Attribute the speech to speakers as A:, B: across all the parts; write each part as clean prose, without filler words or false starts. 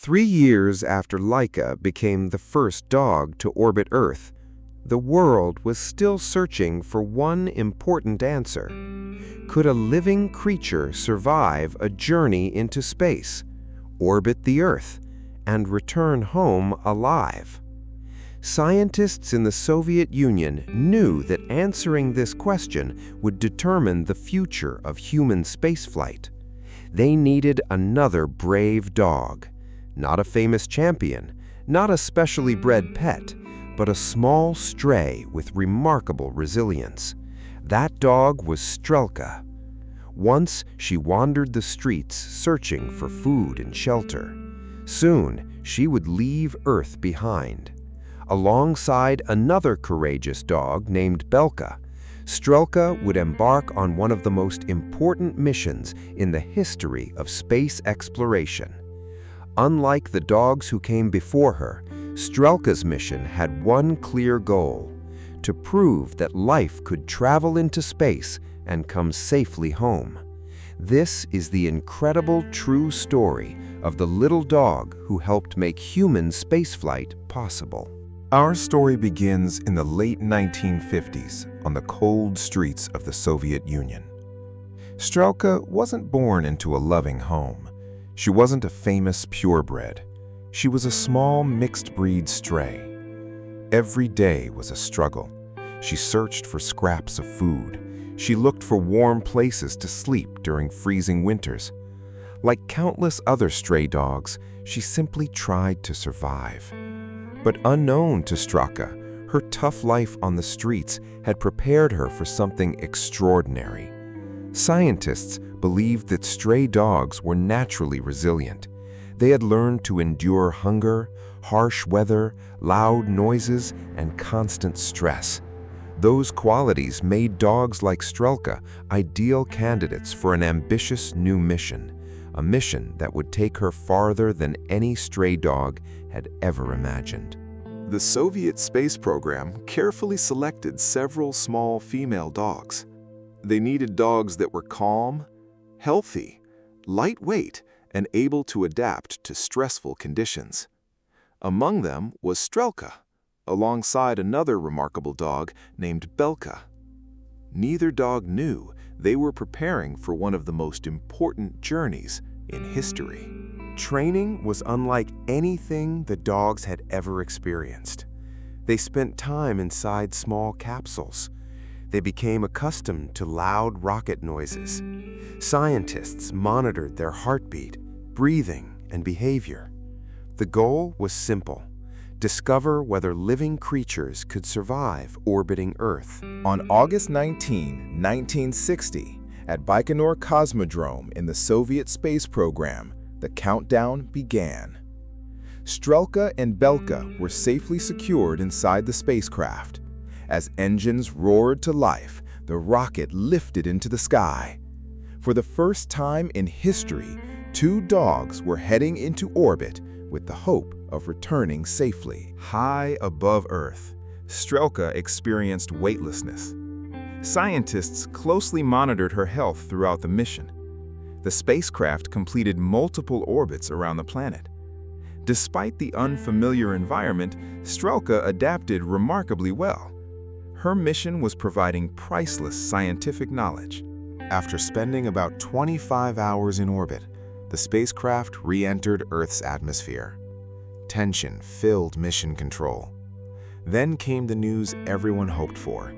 A: 3 years after Laika became the first dog to orbit Earth, the world was still searching for one important answer. Could a living creature survive a journey into space, orbit the Earth, and return home alive? Scientists in the Soviet Union knew that answering this question would determine the future of human spaceflight. They needed another brave dog. Not a famous champion, not a specially bred pet, but a small stray with remarkable resilience. That dog was Strelka. Once she wandered the streets searching for food and shelter. Soon she would leave Earth behind. Alongside another courageous dog named Belka, Strelka would embark on one of the most important missions in the history of space exploration. Unlike the dogs who came before her, Strelka's mission had one clear goal: to prove that life could travel into space and come safely home. This is the incredible true story of the little dog who helped make human spaceflight possible.
B: Our story begins in the late 1950s on the cold streets of the Soviet Union. Strelka wasn't born into a loving home. She wasn't a famous purebred. She was a small mixed-breed stray. Every day was a struggle. She searched for scraps of food. She looked for warm places to sleep during freezing winters. Like countless other stray dogs, she simply tried to survive. But unknown to Strelka, her tough life on the streets had prepared her for something extraordinary. Scientists believed that stray dogs were naturally resilient. They had learned to endure hunger, harsh weather, loud noises, and constant stress. Those qualities made dogs like Strelka ideal candidates for an ambitious new mission, a mission that would take her farther than any stray dog had ever imagined.
C: The Soviet space program carefully selected several small female dogs. They needed dogs that were calm, healthy, lightweight, and able to adapt to stressful conditions. Among them was Strelka, alongside another remarkable dog named Belka. Neither dog knew they were preparing for one of the most important journeys in history.
A: Training was unlike anything the dogs had ever experienced. They spent time inside small capsules. They became accustomed to loud rocket noises. Scientists monitored their heartbeat, breathing, and behavior. The goal was simple: discover whether living creatures could survive orbiting Earth.
B: On August 19, 1960, at Baikonur Cosmodrome in the Soviet space program, the countdown began. Strelka and Belka were safely secured inside the spacecraft. As engines roared to life, the rocket lifted into the sky. For the first time in history, two dogs were heading into orbit with the hope of returning safely.
D: High above Earth, Strelka experienced weightlessness. Scientists closely monitored her health throughout the mission. The spacecraft completed multiple orbits around the planet. Despite the unfamiliar environment, Strelka adapted remarkably well. Her mission was providing priceless scientific knowledge.
C: After spending about 25 hours in orbit, the spacecraft re-entered Earth's atmosphere. Tension filled mission control. Then came the news everyone hoped for.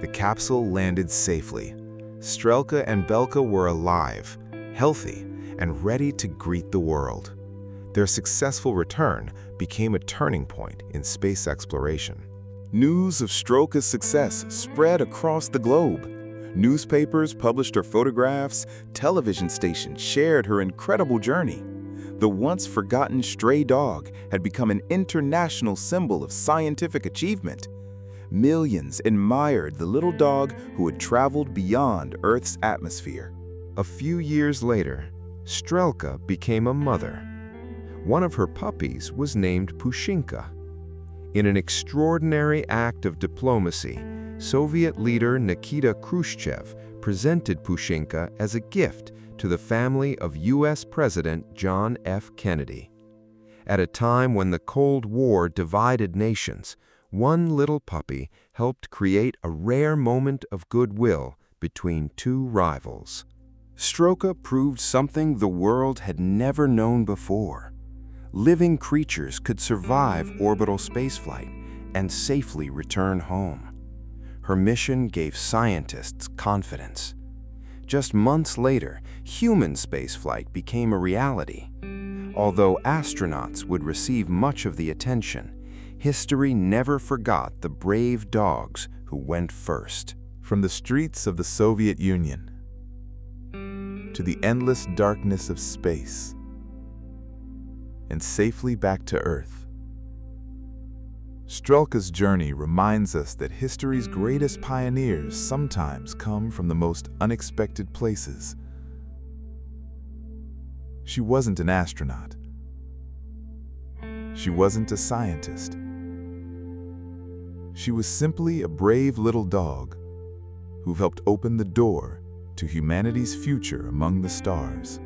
C: The capsule landed safely. Strelka and Belka were alive, healthy, and ready to greet the world. Their successful return became a turning point in space exploration. News of Strelka's success spread across the globe. Newspapers published her photographs, television stations shared her incredible journey. The once forgotten stray dog had become an international symbol of scientific achievement. Millions admired the little dog who had traveled beyond Earth's atmosphere.
A: A few years later, Strelka became a mother. One of her puppies was named Pushinka. In an extraordinary act of diplomacy, Soviet leader Nikita Khrushchev presented Pushinka as a gift to the family of U.S. President John F. Kennedy. At a time when the Cold War divided nations, one little puppy helped create a rare moment of goodwill between two rivals.
B: Strelka proved something the world had never known before. Living creatures could survive orbital spaceflight and safely return home. Her mission gave scientists confidence. Just months later, human spaceflight became a reality. Although astronauts would receive much of the attention, history never forgot the brave dogs who went first.
C: From the streets of the Soviet Union to the endless darkness of space and safely back to Earth, Strelka's journey reminds us that history's greatest pioneers sometimes come from the most unexpected places. She wasn't an astronaut. She wasn't a scientist. She was simply a brave little dog who helped open the door to humanity's future among the stars.